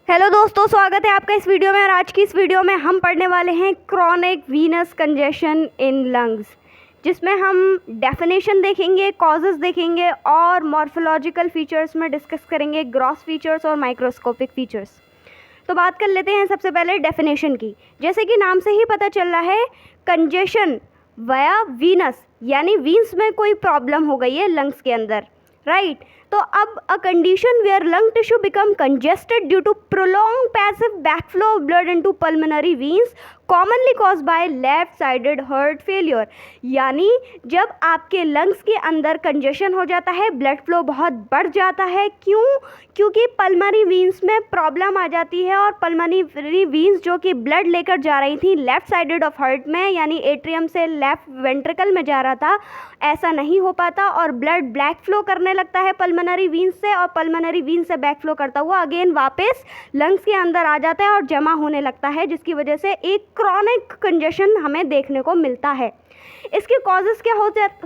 Hello दोस्तों, स्वागत है आपका इस वीडियो में। और आज की इस वीडियो में हम पढ़ने वाले हैं chronic Venus congestion in lungs, जिसमें हम डेफिनेशन देखेंगे, कॉजेज़ देखेंगे और मॉर्फोलॉजिकल फीचर्स में डिस्कस करेंगे ग्रॉस फीचर्स और माइक्रोस्कोपिक फीचर्स। तो बात कर लेते हैं सबसे पहले डेफिनेशन की। जैसे कि नाम से ही पता चल रहा है, कंजेशन वाया वीनस, यानी वीन्स में कोई प्रॉब्लम हो गई है लंग्स के अंदर, राइट। तो अब a condition where lung tissue become congested due to prolong passive backflow of blood into pulmonary veins commonly cause by left sided heart failure. यानी जब आपके लंग्स के अंदर कंजेशन हो जाता है, ब्लड फ्लो बहुत बढ़ जाता है। क्योंकि पल्मोनरी वीन्स में प्रॉब्लम आ जाती है और पल्मोनरी वीन्स जो कि ब्लड लेकर जा रही थी लेफ्ट साइडेड ऑफ हार्ट में, यानी एट्रियम से लेफ्ट वेंट्रिकल में जा रहा था, ऐसा नहीं हो पाता और ब्लड ब्लैक फ्लो करने लगता है पल्मोनरी वीन्स से, और पल्मोनरी वीन्स से बैक फ्लो करता हुआ अगेन वापस लंग्स के अंदर आ जाता है और जमा होने लगता है, जिसकी वजह से एक क्रॉनिक कंजेशन हमें देखने को मिलता है। इसके कॉजेज़ क्या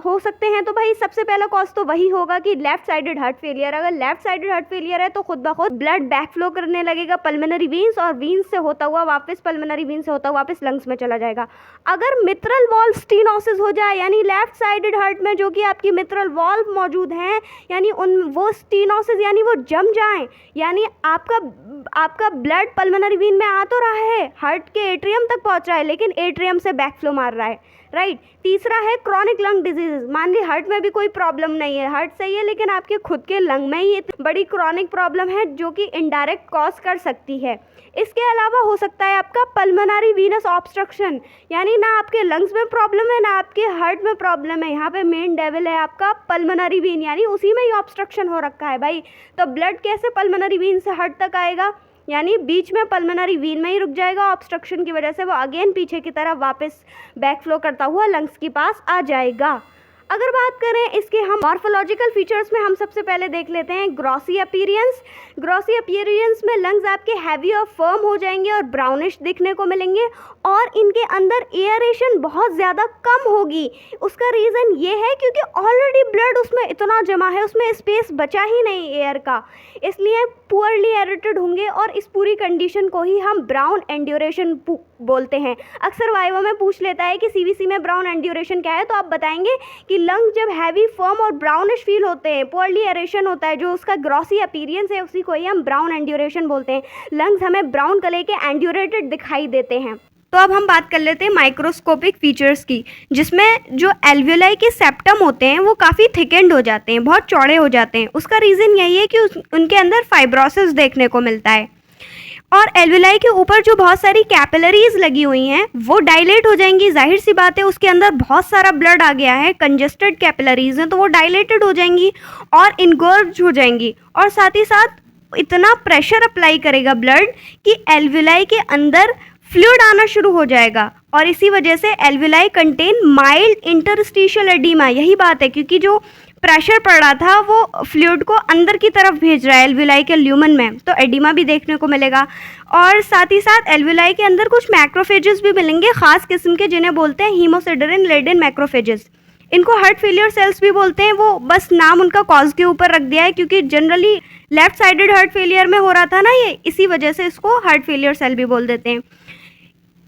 हो सकते हैं? तो भाई सबसे पहला कॉज तो वही होगा कि लेफ्ट साइडेड हार्ट फेलियर। अगर लेफ्ट साइडेड हार्ट फेलियर है तो खुद ब खुद ब्लड बैक फ्लो करने लगेगा पल्मोनरी वीन्स, और वीन्स से होता हुआ वापस पल्मोनरी वीन्स से होता हुआ वापस लंग्स में चला जाएगा। अगर मिट्रल वॉल्व स्टेनोसिस हो जाए, यानी लेफ्ट साइडेड हार्ट में जो कि आपकी मिट्रल वॉल्व मौजूद हैं, यानी वो स्टेनोसिस यानी वो जम जाएं, यानी आपका ब्लड पल्मोनरी वीन में आ तो रहा है, हार्ट के एट्रियम तक पहुंच रहा है, लेकिन एट्रियम से बैक फ्लो मार रहा है, राइट। तीसरा है क्रॉनिक लंग डिजीजेज। मान ली हार्ट में भी कोई प्रॉब्लम नहीं है, हार्ट सही है, लेकिन आपके खुद के लंग में ही बड़ी क्रॉनिक प्रॉब्लम है जो कि इनडायरेक्ट कॉज कर सकती है। इसके अलावा हो सकता है आपका पल्मोनरी वीनस ऑब्स्ट्रक्शन, यानी ना आपके लंग्स में प्रॉब्लम है ना आपके हार्ट में प्रॉब्लम है, यहाँ पे मेन डेविल है आपका पल्मोनरी वीन, यानी उसी में ही ऑब्स्ट्रक्शन हो रखा है भाई। तो ब्लड कैसे पल्मोनरी वीन से हार्ट तक आएगा? यानी बीच में पल्मोनरी वीन में ही रुक जाएगा, ऑब्स्ट्रक्शन की वजह से वो अगेन पीछे की तरफ वापस बैक फ्लो करता हुआ लंग्स के पास आ जाएगा। अगर बात करें इसके हम मॉर्फोलॉजिकल फीचर्स में, हम सबसे पहले देख लेते हैं ग्रॉसी अपीयरेंस। ग्रॉसी अपीयरेंस में लंग्स आपके हैवी और फर्म हो जाएंगे और ब्राउनिश दिखने को मिलेंगे, और इनके अंदर एयरेशन बहुत ज़्यादा कम होगी। उसका रीज़न ये है क्योंकि ऑलरेडी ब्लड उसमें इतना जमा है, उसमें स्पेस बचा ही नहीं एयर का, इसलिए पुअरली एरेटेड होंगे, और इस पूरी कंडीशन को ही हम ब्राउन एंड्यूरेशन बोलते हैं। अक्सर वाइवा में पूछ लेता है कि सीवीसी में ब्राउन एंड्यूरेशन क्या है, तो आप बताएंगे कि लंग्स जब हैवी फर्म और ब्राउनिश फील होते हैं, पुअरली एरेशन होता है, जो उसका ग्रॉसी अपीयरेंस है, उसी को ही हम ब्राउन एंड्यूरेशन बोलते हैं। लंग्स हमें ब्राउन कलर के एंड्यूरेटेड दिखाई देते हैं। तो अब हम बात कर लेते हैं माइक्रोस्कोपिक फीचर्स की, जिसमें जो एल्वियोलाई के सेप्टम होते हैं वो काफ़ी थिकेंड हो जाते हैं, बहुत चौड़े हो जाते हैं। उसका रीज़न यही है कि उनके अंदर फाइब्रोसिस देखने को मिलता है, और एल्वियोलाई के ऊपर जो बहुत सारी कैपिलरीज लगी हुई हैं वो डायलेट हो जाएंगी। जाहिर सी बात है, उसके अंदर बहुत सारा ब्लड आ गया है, कंजेस्टेड कैपिलरीज हैं, तो वो डायलेटेड हो जाएंगी और इनगोर्ज हो जाएंगी, और साथ ही साथ इतना प्रेशर अप्लाई करेगा ब्लड कि एल्वियोलाई के अंदर फ्लूइड आना शुरू हो जाएगा, और इसी वजह से alveoli contain mild interstitial oedema. यही बात है, क्योंकि जो प्रेशर पड़ रहा था वो फ्लूइड को अंदर की तरफ भेज रहा है एल्वियोलाई के ल्यूमन में, तो एडिमा भी देखने को मिलेगा। और साथ ही साथ एल्वियोलाई के अंदर कुछ मैक्रोफेजेस भी मिलेंगे, खास किस्म के, जिन्हें बोलते हैं हीमोसिडेरिन लेडिन मैक्रोफेजेस। इनको हार्ट फेलियर सेल्स भी बोलते हैं, वो बस नाम उनका कॉज के ऊपर रख दिया है क्योंकि generally left sided heart failure में हो रहा था ना ये, इसी वजह से इसको हार्ट फेलियर सेल भी बोल देते हैं।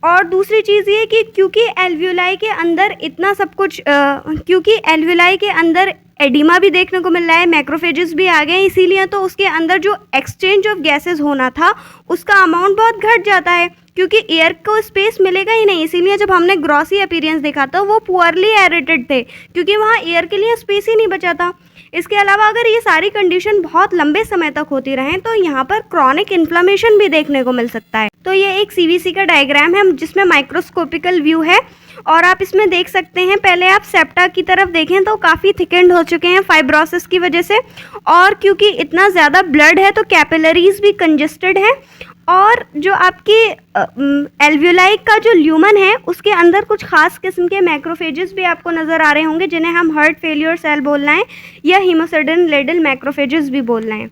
और दूसरी चीज़ ये कि क्योंकि एल्वियोलाई के अंदर इतना सब कुछ क्योंकि एल्वियोलाई के अंदर एडिमा भी देखने को मिल रहा है, मैक्रोफेजेस भी आ गए, इसीलिए तो उसके अंदर जो एक्सचेंज ऑफ गैसेस होना था उसका अमाउंट बहुत घट जाता है, क्योंकि एयर को स्पेस मिलेगा ही नहीं। इसीलिए जब हमने ग्रॉसी अपीयरेंस देखा था वो पुअरली एरेटेड थे, क्योंकि वहाँ एयर के लिए स्पेस ही नहीं बचा था। इसके अलावा अगर ये सारी कंडीशन बहुत लंबे समय तक होती रहें तो यहाँ पर क्रॉनिक इन्फ्लेमेशन भी देखने को मिल सकता है। तो ये एक सीवीसी का डायग्राम है जिसमें माइक्रोस्कोपिकल व्यू है, और आप इसमें देख सकते हैं, पहले आप सेप्टा की तरफ देखें तो काफ़ी थिकेंड हो चुके हैं फाइब्रोसिस की वजह से, और क्योंकि इतना ज़्यादा ब्लड है तो कैपिलरीज भी कंजेस्टेड हैं, और जो आपकी एल्वियोलाई का जो ल्यूमन है उसके अंदर कुछ खास किस्म के मैक्रोफेजेस भी आपको नज़र आ रहे होंगे, जिन्हें हम हार्ट फेलियर सेल बोल रहे हैं या हीमोसिडेरिन लेडिन मैक्रोफेजेस भी बोल रहे हैं।